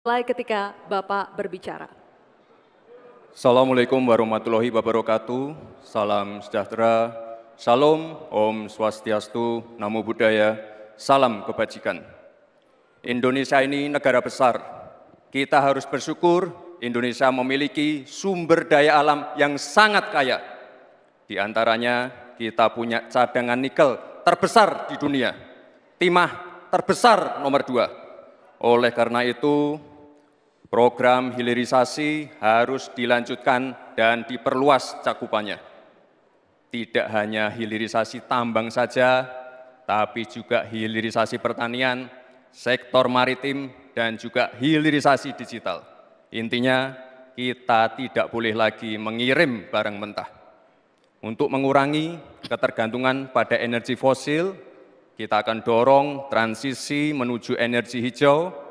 Mulai ketika Bapak berbicara. Assalamualaikum warahmatullahi wabarakatuh. Salam sejahtera, Shalom, Om Swastiastu, Namo Buddhaya, salam kebajikan. Indonesia ini negara besar. Kita harus bersyukur Indonesia memiliki sumber daya alam yang sangat kaya. Di antaranya kita punya cadangan nikel terbesar di dunia, timah terbesar nomor 2. Oleh karena itu, program hilirisasi harus dilanjutkan dan diperluas cakupannya. Tidak hanya hilirisasi tambang saja, tapi juga hilirisasi pertanian, sektor maritim, dan juga hilirisasi digital. Intinya, kita tidak boleh lagi mengirim barang mentah. Untuk mengurangi ketergantungan pada energi fosil, kita akan dorong transisi menuju energi hijau,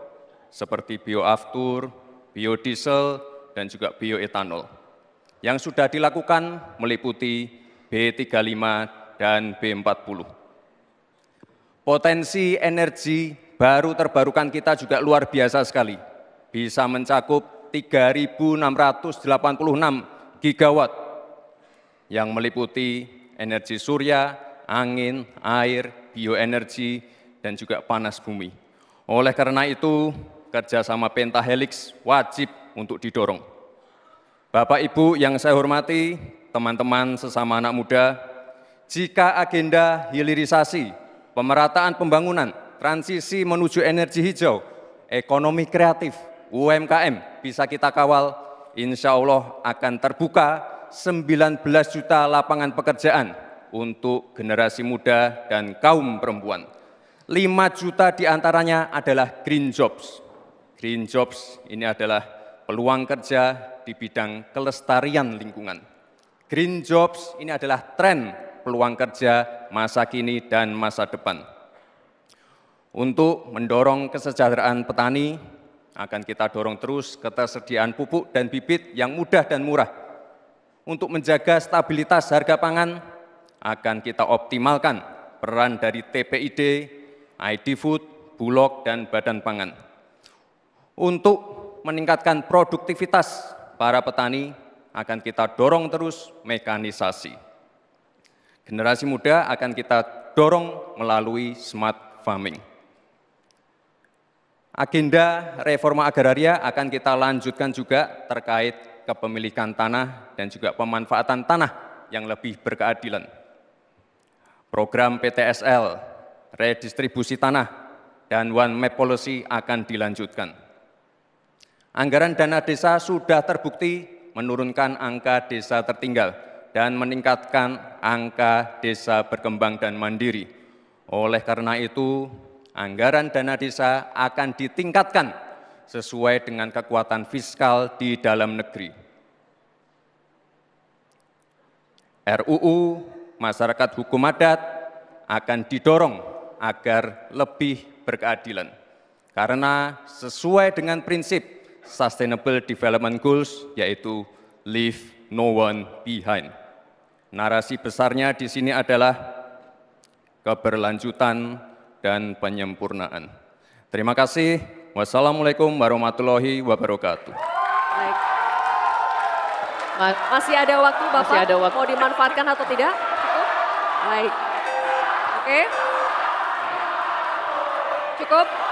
seperti bioaftur, biodiesel, dan juga bioetanol. Yang sudah dilakukan meliputi B35 dan B40. Potensi energi baru terbarukan kita juga luar biasa sekali. Bisa mencakup 3.686 gigawatt yang meliputi energi surya, angin, air, bioenergi, dan juga panas bumi. Oleh karena itu, kerjasama pentahelix wajib untuk didorong. Bapak Ibu yang saya hormati, teman-teman sesama anak muda, jika agenda hilirisasi, pemerataan pembangunan, transisi menuju energi hijau, ekonomi kreatif, UMKM bisa kita kawal, insya Allah akan terbuka 19 juta lapangan pekerjaan untuk generasi muda dan kaum perempuan. 5 juta diantaranya adalah green jobs. Green jobs ini adalah peluang kerja di bidang kelestarian lingkungan. Green jobs ini adalah tren peluang kerja masa kini dan masa depan. Untuk mendorong kesejahteraan petani, akan kita dorong terus ketersediaan pupuk dan bibit yang mudah dan murah. Untuk menjaga stabilitas harga pangan, akan kita optimalkan peran dari TPID, ID Food, Bulog, dan Badan Pangan. Untuk meningkatkan produktivitas para petani, akan kita dorong terus mekanisasi. Generasi muda akan kita dorong melalui smart farming. Agenda reforma agraria akan kita lanjutkan juga terkait kepemilikan tanah dan juga pemanfaatan tanah yang lebih berkeadilan. Program PTSL, redistribusi tanah, dan One Map Policy akan dilanjutkan. Anggaran dana desa sudah terbukti menurunkan angka desa tertinggal dan meningkatkan angka desa berkembang dan mandiri. Oleh karena itu, anggaran dana desa akan ditingkatkan sesuai dengan kekuatan fiskal di dalam negeri. RUU Masyarakat Hukum Adat akan didorong agar lebih berkeadilan. Karena sesuai dengan prinsip Sustainable Development Goals, yaitu Leave No One Behind. Narasi besarnya di sini adalah keberlanjutan dan penyempurnaan. Terima kasih. Wassalamualaikum warahmatullahi wabarakatuh. Baik. Masih ada waktu Bapak? Masih ada waktu. Mau dimanfaatkan atau tidak? Cukup? Baik. Oke. Cukup?